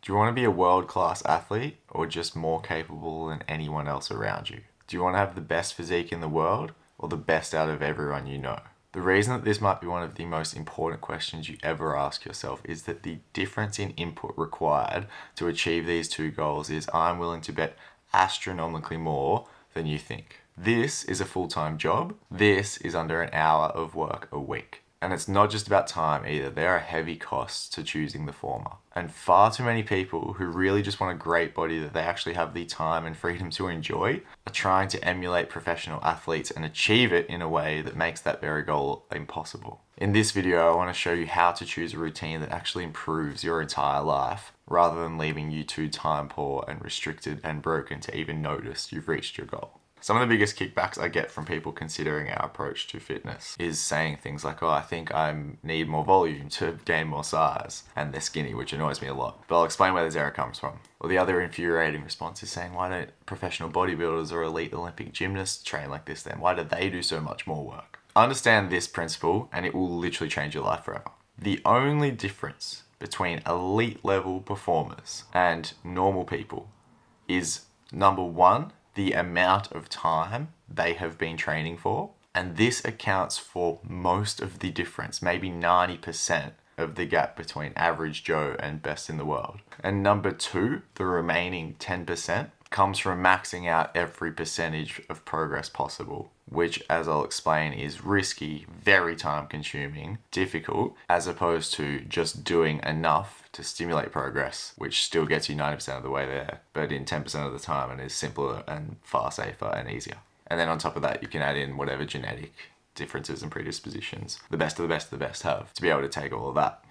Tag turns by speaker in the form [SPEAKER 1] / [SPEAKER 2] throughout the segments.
[SPEAKER 1] Do you want to be a world-class athlete or just more capable than anyone else around you? Do you want to have the best physique in the world or the best out of everyone you know? The reason that this might be one of the most important questions you ever ask yourself is that the difference in input required to achieve these two goals is I'm willing to bet astronomically more than you think. This is a full-time job. This is under an hour of work a week. And it's not just about time either. There are heavy costs to choosing the former. And far too many people who really just want a great body that they actually have the time and freedom to enjoy are trying to emulate professional athletes and achieve it in a way that makes that very goal impossible. In this video, I want to show you how to choose a routine that actually improves your entire life rather than leaving you too time poor and restricted and broken to even notice you've reached your goal. Some of the biggest kickbacks I get from people considering our approach to fitness is saying things like, oh, I think I need more volume to gain more size, and they're skinny, which annoys me a lot. But I'll explain where this error comes from. Or the other infuriating response is saying, why don't professional bodybuilders or elite Olympic gymnasts train like this then? Why do they do so much more work? Understand this principle and it will literally change your life forever. The only difference between elite level performers and normal people is, number one, the amount of time they have been training for. And this accounts for most of the difference, maybe 90% of the gap between average Joe and best in the world. And number two, the remaining 10% comes from maxing out every percentage of progress possible, which, as I'll explain, is risky, very time consuming, difficult, as opposed to just doing enough to stimulate progress, which still gets you 90% of the way there, but in 10% of the time and is simpler and far safer and easier. And then on top of that, you can add in whatever genetic differences and predispositions the best of the best of the best have to be able to take all of that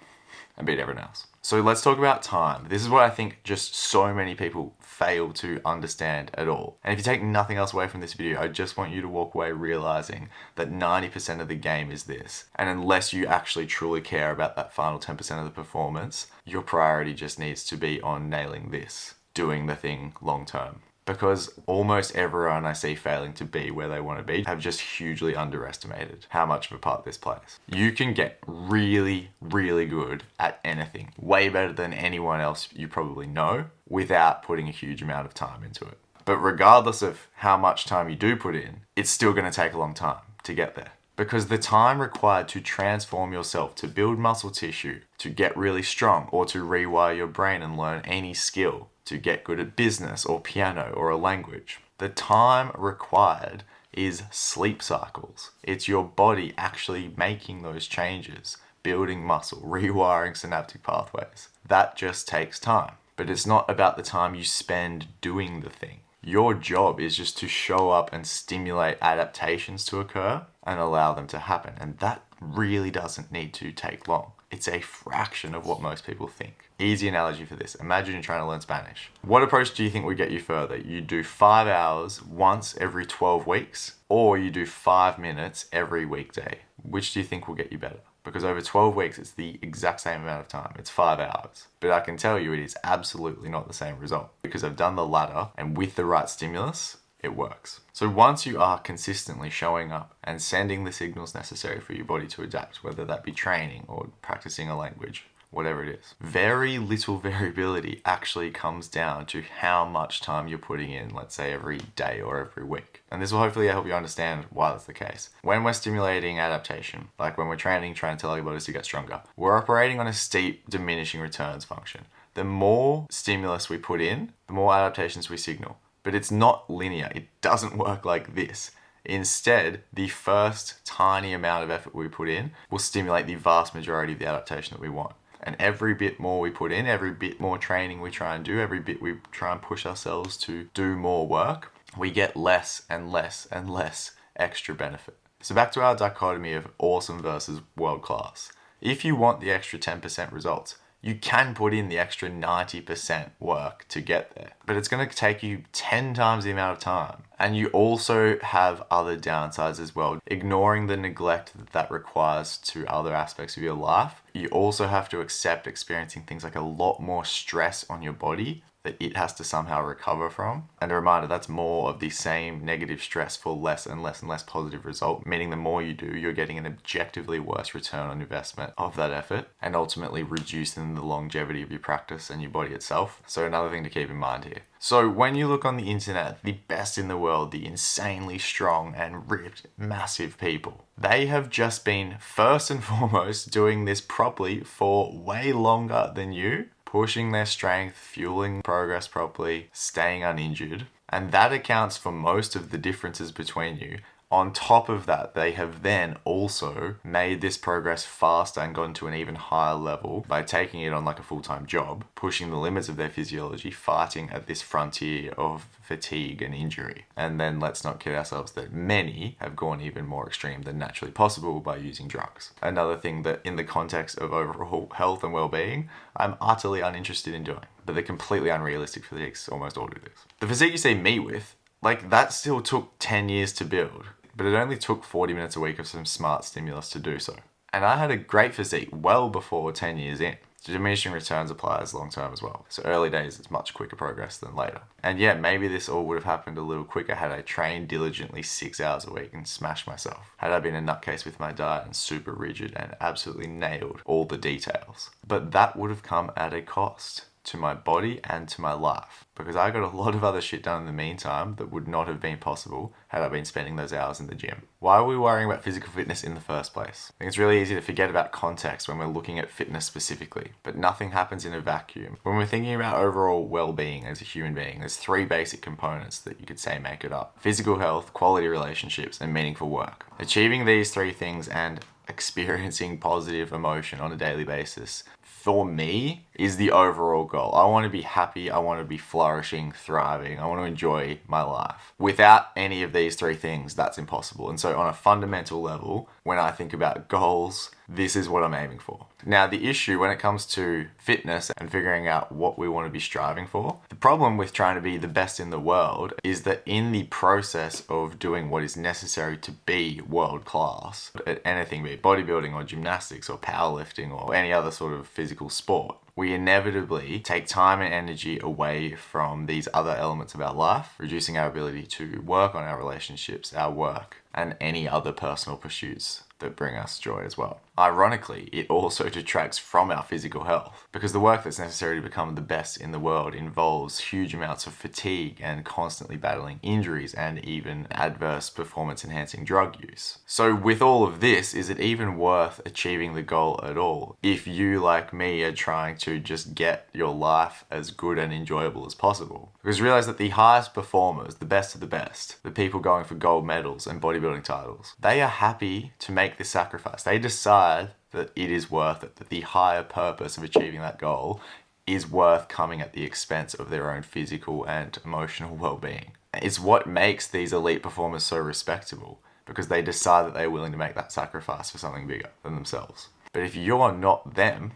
[SPEAKER 1] and beat everyone else. So let's talk about time. This is what I think just so many people fail to understand at all. And if you take nothing else away from this video, I just want you to walk away realizing that 90% of the game is this. And unless you actually truly care about that final 10% of the performance, your priority just needs to be on nailing this, doing the thing long term. Because almost everyone I see failing to be where they want to be have just hugely underestimated how much of a part this plays. You can get really, really good at anything, way better than anyone else you probably know, without putting a huge amount of time into it. But regardless of how much time you do put in, it's still going to take a long time to get there. Because the time required to transform yourself, to build muscle tissue, to get really strong, or to rewire your brain and learn any skill, to get good at business or piano or a language, the time required is sleep cycles. It's your body actually making those changes, building muscle, rewiring synaptic pathways. That just takes time. But it's not about the time you spend doing the thing. Your job is just to show up and stimulate adaptations to occur and allow them to happen. And that really doesn't need to take long. It's a fraction of what most people think. Easy analogy for this. Imagine you're trying to learn Spanish. What approach do you think would get you further? You do 5 hours once every 12 weeks, or you do 5 minutes every weekday. Which do you think will get you better? Because over 12 weeks, it's the exact same amount of time. It's 5 hours. But I can tell you it is absolutely not the same result because I've done the latter, and with the right stimulus, it works. So once you are consistently showing up and sending the signals necessary for your body to adapt, whether that be training or practicing a language, whatever it is, very little variability actually comes down to how much time you're putting in, let's say every day or every week. And this will hopefully help you understand why that's the case. When we're stimulating adaptation, like when we're trying to tell our bodies to get stronger, we're operating on a steep diminishing returns function. The more stimulus we put in, the more adaptations we signal. But it's not linear. It doesn't work like this. Instead, the first tiny amount of effort we put in will stimulate the vast majority of the adaptation that we want. And every bit more we put in, every bit more training we try and do, every bit we try and push ourselves to do more work, we get less and less and less extra benefit. So back to our dichotomy of awesome versus world class. If you want the extra 10% results, you can put in the extra 90% work to get there, but it's going to take you 10 times the amount of time. And you also have other downsides as well. Ignoring the neglect that requires to other aspects of your life, you also have to accept experiencing things like a lot more stress on your body that it has to somehow recover from. And a reminder, that's more of the same negative stress for less and less and less positive result, meaning the more you do, you're getting an objectively worse return on investment of that effort and ultimately reducing the longevity of your practice and your body itself. So another thing to keep in mind here. So when you look on the internet, the best in the world, the insanely strong and ripped, massive people, they have just been first and foremost doing this properly for way longer than you, pushing their strength, fueling progress properly, staying uninjured. And that accounts for most of the differences between you. On top of that, they have then also made this progress faster and gone to an even higher level by taking it on like a full-time job, pushing the limits of their physiology, fighting at this frontier of fatigue and injury. And then let's not kid ourselves that many have gone even more extreme than naturally possible by using drugs. Another thing that in the context of overall health and well-being, I'm utterly uninterested in doing, but they're completely unrealistic physiques almost all do this. The physique you see me with, like that still took 10 years to build. But it only took 40 minutes a week of some smart stimulus to do so. And I had a great physique well before 10 years in. Diminishing returns applies long term as well. So early days, it's much quicker progress than later. And yeah, maybe this all would have happened a little quicker had I trained diligently 6 hours a week and smashed myself. Had I been a nutcase with my diet and super rigid and absolutely nailed all the details. But that would have come at a cost to my body and to my life, because I got a lot of other shit done in the meantime that would not have been possible had I been spending those hours in the gym. Why are we worrying about physical fitness in the first place? I think it's really easy to forget about context when we're looking at fitness specifically, but nothing happens in a vacuum. When we're thinking about overall well-being as a human being, there's 3 basic components that you could say make it up: physical health, quality relationships, and meaningful work. Achieving these 3 things and experiencing positive emotion on a daily basis, for me, is the overall goal. I want to be happy, I want to be flourishing, thriving, I want to enjoy my life. Without any of these 3 things, that's impossible. And so on a fundamental level, when I think about goals, this is what I'm aiming for. Now, the issue when it comes to fitness and figuring out what we want to be striving for, the problem with trying to be the best in the world is that in the process of doing what is necessary to be world class at anything, be it bodybuilding or gymnastics or powerlifting or any other sort of physical sport, we inevitably take time and energy away from these other elements of our life, reducing our ability to work on our relationships, our work, and any other personal pursuits that bring us joy as well. Ironically, it also detracts from our physical health, because the work that's necessary to become the best in the world involves huge amounts of fatigue and constantly battling injuries and even adverse performance enhancing drug use. So with all of this, is it even worth achieving the goal at all if you, like me, are trying to just get your life as good and enjoyable as possible? Because realize that the highest performers, the best of the best, the people going for gold medals and bodybuilding titles, they are happy to make this sacrifice. They decide that it is worth it, that the higher purpose of achieving that goal is worth coming at the expense of their own physical and emotional well-being. It's what makes these elite performers so respectable, because they decide that they're willing to make that sacrifice for something bigger than themselves. But if you're not them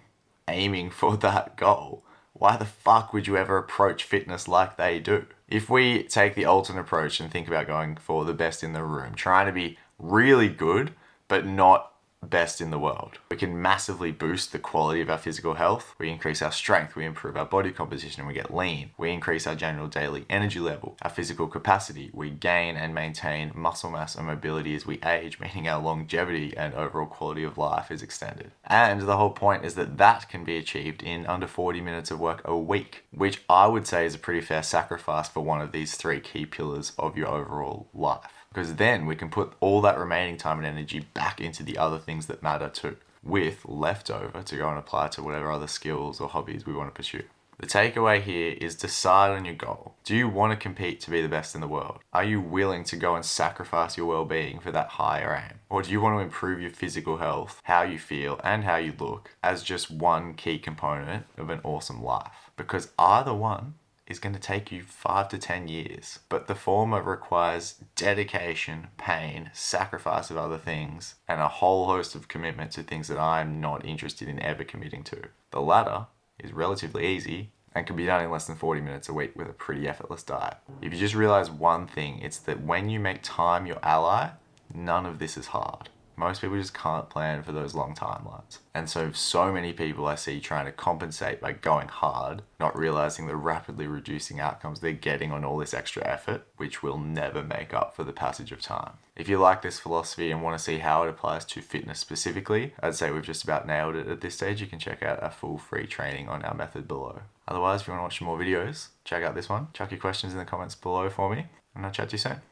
[SPEAKER 1] aiming for that goal, why the fuck would you ever approach fitness like they do? If we take the alternate approach and think about going for the best in the room, trying to be really good, but not best in the world, we can massively boost the quality of our physical health. We increase our strength, we improve our body composition, we get lean, we increase our general daily energy level, our physical capacity, we gain and maintain muscle mass and mobility as we age, meaning our longevity and overall quality of life is extended. And the whole point is that that can be achieved in under 40 minutes of work a week, which I would say is a pretty fair sacrifice for one of these 3 key pillars of your overall life. Because then we can put all that remaining time and energy back into the other things that matter too, with leftover to go and apply to whatever other skills or hobbies we want to pursue. The takeaway here is decide on your goal. Do you want to compete to be the best in the world? Are you willing to go and sacrifice your well-being for that higher aim? Or do you want to improve your physical health, how you feel, and how you look as just one key component of an awesome life? Because either one is going to take you 5 to 10 years, but the former requires dedication, pain, sacrifice of other things, and a whole host of commitment to things that I'm not interested in ever committing to. The latter is relatively easy and can be done in less than 40 minutes a week with a pretty effortless diet. If you just realize one thing, it's that when you make time your ally, none of this is hard. Most people just can't plan for those long timelines. And so many people I see trying to compensate by going hard, not realizing the rapidly reducing outcomes they're getting on all this extra effort, which will never make up for the passage of time. If you like this philosophy and want to see how it applies to fitness specifically, I'd say we've just about nailed it at this stage. You can check out our full free training on our method below. Otherwise, if you want to watch more videos, check out this one. Chuck your questions in the comments below for me, and I'll chat to you soon.